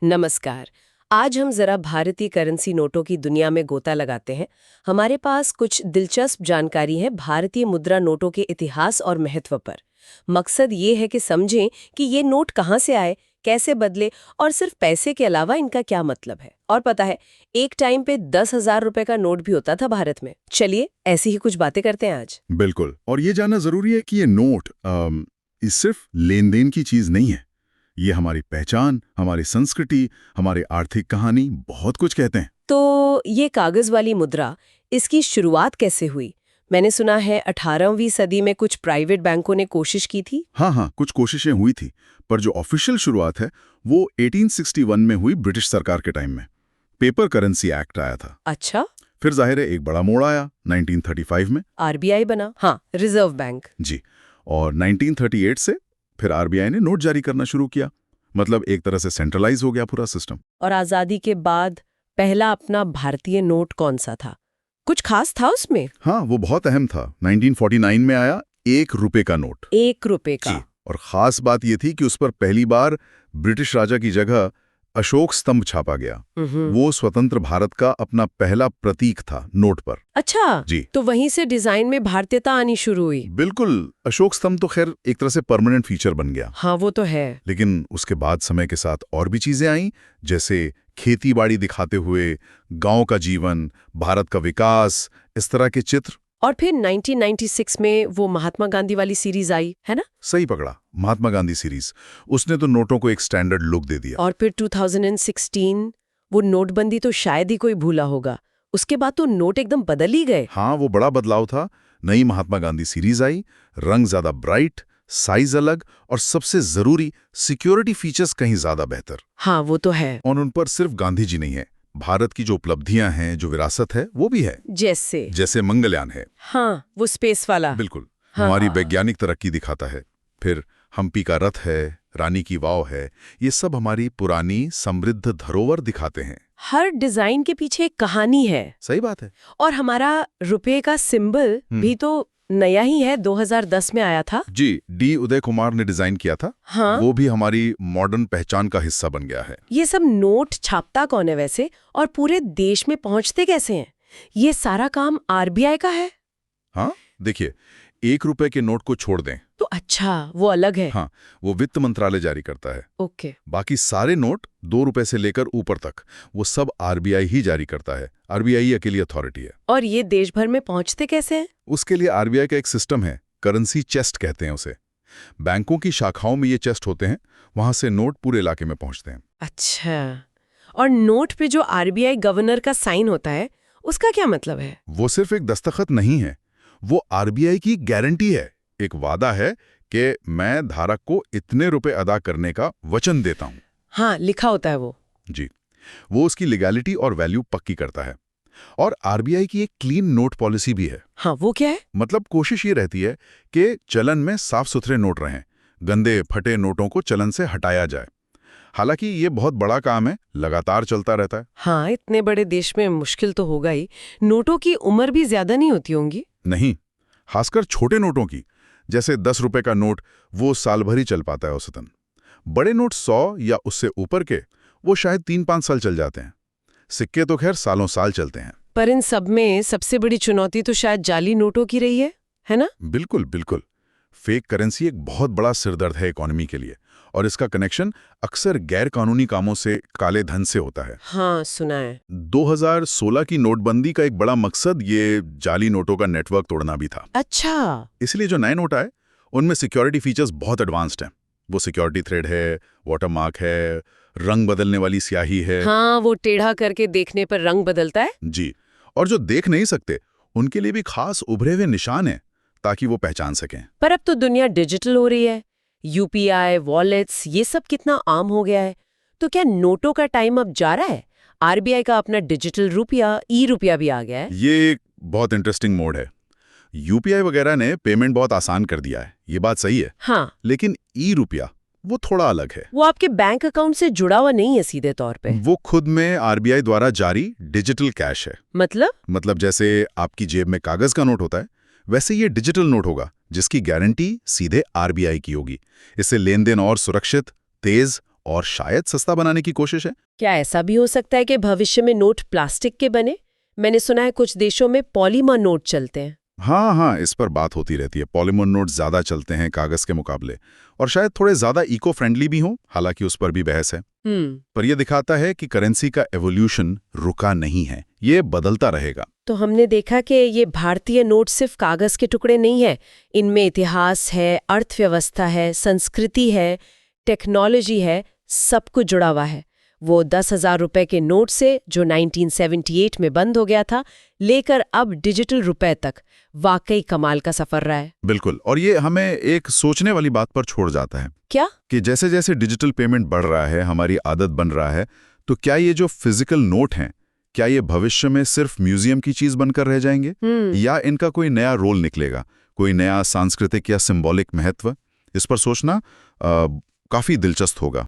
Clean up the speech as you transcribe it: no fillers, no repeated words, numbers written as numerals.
नमस्कार। आज हम जरा भारतीय करेंसी नोटों की दुनिया में गोता लगाते हैं। हमारे पास कुछ दिलचस्प जानकारी है भारतीय मुद्रा नोटों के इतिहास और महत्व पर। मकसद ये है कि समझें कि ये नोट कहाँ से आए, कैसे बदले और सिर्फ पैसे के अलावा इनका क्या मतलब है। और पता है, एक टाइम पे 10,000 रुपए का नोट भी होता था भारत में। चलिए ऐसी ही कुछ बातें करते हैं आज। बिल्कुल। और ये जानना जरूरी है कि ये नोट इस सिर्फ लेन देन की चीज नहीं है। ये हमारी पहचान, हमारी संस्कृति, हमारी आर्थिक कहानी बहुत कुछ कहते हैं। तो ये कागज वाली मुद्रा, इसकी शुरुआत कैसे हुई? मैंने सुना है 18वीं सदी में कुछ प्राइवेट बैंकों ने कोशिश की थी। हाँ, कुछ कोशिशें हुई थी, पर जो ऑफिशियल शुरुआत है वो 1861 में हुई, ब्रिटिश सरकार के टाइम में। पेपर करेंसी एक्ट आया था। अच्छा। फिर जाहिर है एक बड़ा मोड़ आया 1935 में। आरबीआई बना, हाँ, रिजर्व बैंक। जी। और 1938 से फिर आरबीआई ने नोट जारी करना शुरू किया। मतलब एक तरह से सेंट्रलाइज हो गया पूरा सिस्टम। और आजादी के बाद पहला अपना भारतीय नोट कौन सा था? कुछ खास था उसमें? हाँ, वो बहुत अहम था। 1949 में आया 1 रुपए का नोट। 1 रुपए का? जी। और खास बात ये थी कि उस पर पहली बार ब्रिटिश राजा की जगह अशोक स्तंभ छापा गया। वो स्वतंत्र भारत का अपना पहला प्रतीक था नोट पर। अच्छा जी। तो वहीं से डिजाइन में भारतीयता आनी शुरू हुई। बिल्कुल। अशोक स्तंभ तो खैर एक तरह से परमानेंट फीचर बन गया। हाँ, वो तो है। लेकिन उसके बाद समय के साथ और भी चीजें आईं, जैसे खेती बाड़ी दिखाते हुए गांव का जीवन, भारत का विकास, इस तरह के चित्र। और फिर 1996 में वो महात्मा गांधी वाली सीरीज आई, है ना? सही पकड़ा, महात्मा गांधी सीरीज। उसने तो नोटों को एक स्टैंडर्ड लुक दे दिया। और फिर 2016 वो नोटबंदी तो शायद ही कोई भूला होगा। उसके बाद तो नोट एकदम बदल ही गए। हाँ, वो बड़ा बदलाव था। नई महात्मा गांधी सीरीज आई, रंग ज्यादा ब्राइट, साइज अलग, और सबसे जरूरी, सिक्योरिटी फीचर्स कहीं ज्यादा बेहतर। हाँ, वो तो है। और उन पर सिर्फ गांधी जी नहीं है, भारत की जो उपलब्धियां हैं, जो विरासत है, वो भी है। जैसे मंगलयान है। हाँ, वो स्पेस वाला। बिल्कुल। हाँ, हमारी हाँ। वैज्ञानिक तरक्की दिखाता है। फिर हम्पी का रथ है, रानी की वाव है, ये सब हमारी पुरानी समृद्ध धरोहर दिखाते हैं। हर डिजाइन के पीछे एक कहानी है। सही बात है। और हमारा रुपए का सिंबल भी तो नया ही है, 2010 में आया था। जी, डी उदय कुमार ने डिजाइन किया था। हाँ। वो भी हमारी मॉडर्न पहचान का हिस्सा बन गया है। ये सब नोट छापता कौन है वैसे, और पूरे देश में पहुंचते कैसे हैं? ये सारा काम आरबीआई का है? हाँ, देखिए, 1 रुपए के नोट को छोड़ दें तो अच्छा, वो अलग है। हाँ, वो वित्त मंत्रालय जारी करता है। ओके। बाकी सारे नोट 2 रुपए से लेकर ऊपर तक वो सब आरबीआई ही जारी करता है। आरबीआई अकेली अथॉरिटी है। और ये देश भर में पहुंचते कैसे हैं? उसके लिए आरबीआई का एक सिस्टम है, करेंसी चेस्ट कहते हैं उसे। बैंकों की शाखाओं में ये चेस्ट होते हैं, वहां से नोट पूरे इलाके में पहुंचते हैं। अच्छा। और नोट पे जो आरबीआई गवर्नर का साइन होता है, उसका क्या मतलब है? वो सिर्फ एक दस्तखत नहीं है, वो आरबीआई की गारंटी है। एक वादा है कि मैं धारक को इतने रुपए अदा करने का वचन देता हूं। हाँ, लिखा होता है वो। जी। वो उसकी लीगैलिटी और वैल्यू पक्की करता है। और आरबीआई की एक क्लीन नोट पॉलिसी भी है। हाँ, वो क्या है? मतलब कोशिश ये रहती है कि चलन में साफ सुथरे नोट रहें, गंदे फटे नोटों को चलन से हटाया जाए। हालांकि ये बहुत बड़ा काम है, लगातार चलता रहता है। हाँ, इतने बड़े देश में मुश्किल तो होगा ही। नोटों की उम्र भी ज्यादा नहीं होती होंगी? नहीं, खासकर छोटे नोटों की, जैसे 10 रुपए का नोट, वो साल भर ही चल पाता है औसतन। बड़े नोट 100 या उससे ऊपर के, वो शायद 3-5 साल चल जाते हैं। सिक्के तो खैर सालों साल चलते हैं। पर इन सब में सबसे बड़ी चुनौती तो शायद जाली नोटों की रही है ना? बिल्कुल बिल्कुल। फेक करेंसी एक बहुत बड़ा सिरदर्द है इकोनॉमी के लिए, और इसका कनेक्शन अक्सर गैर कानूनी कामों से, काले धन से होता है। हाँ, सुना है। 2016 की नोटबंदी का एक बड़ा मकसद ये जाली नोटों का नेटवर्क तोड़ना भी था। अच्छा। इसलिए जो नए नोट आए, उनमें सिक्योरिटी फीचर्स बहुत एडवांस्ड हैं। वो सिक्योरिटी थ्रेड है, वाटरमार्क है, रंग बदलने वाली स्याही है। हाँ, वो टेढ़ा करके देखने पर रंग बदलता है। जी। और जो देख नहीं सकते, उनके लिए भी खास उभरे हुए निशान हैं, ताकि वो पहचान सकें। पर अब तो दुनिया डिजिटल हो रही है। यूपीआई, वॉलेट्स, ये सब कितना आम हो गया है। तो क्या नोटों का टाइम अब जा रहा है? आरबीआई का अपना डिजिटल रुपया, ई रुपया भी आ गया है। ये एक बहुत इंटरेस्टिंग मोड है। यूपीआई वगैरह ने पेमेंट बहुत आसान कर दिया है, ये बात सही है। हाँ। लेकिन ई रुपया वो थोड़ा अलग है। वो आपके बैंक अकाउंट से जुड़ा हुआ नहीं है सीधे तौर पे। वो खुद में आरबीआई द्वारा जारी डिजिटल कैश है। मतलब जैसे आपकी जेब में कागज का नोट होता है, वैसे ये डिजिटल नोट होगा, जिसकी गारंटी सीधे आरबीआई की होगी। इससे लेन देन और सुरक्षित, तेज और शायद सस्ता बनाने की कोशिश है। क्या ऐसा भी हो सकता है कि भविष्य में नोट प्लास्टिक के बने? मैंने सुना है कुछ देशों में पॉलीमर नोट चलते हैं। हाँ, इस पर बात होती रहती है। पॉलीमर नोट ज़्यादा चलते हैं कागज़ के मुकाबले, और शायद थोड़े ज़्यादा इको फ्रेंडली भी हों, हालांकि उस पर भी बहस है। पर यह दिखाता है कि करेंसी का एवोल्यूशन रुका नहीं है, ये बदलता रहेगा। तो हमने देखा कि ये भारतीय नोट सिर्फ कागज के टुकड़े नहीं है, इनमें इतिहास है, अर्थव्यवस्था है, संस्कृति है, टेक्नोलॉजी है, सब कुछ जुड़ा हुआ है। वो 10,000 रुपए के नोट से, जो 1978 में बंद हो गया था, लेकर अब डिजिटल रुपए तक, वाकई कमाल का सफर रहा है। बिल्कुल, और ये हमें एक सोचने वाली बात पर छोड़ जाता है। क्या? कि जैसे जैसे डिजिटल पेमेंट बढ़ रहा है, हमारी आदत बन रहा है, तो क्या ये जो फिजिकल नोट हैं, क्या ये भविष्य में सिर्फ म्यूजियम की चीज बनकर रह जाएंगे, या इनका कोई नया रोल निकलेगा, कोई नया सांस्कृतिक या सिंबॉलिक महत्व? इस पर सोचना काफी दिलचस्प होगा।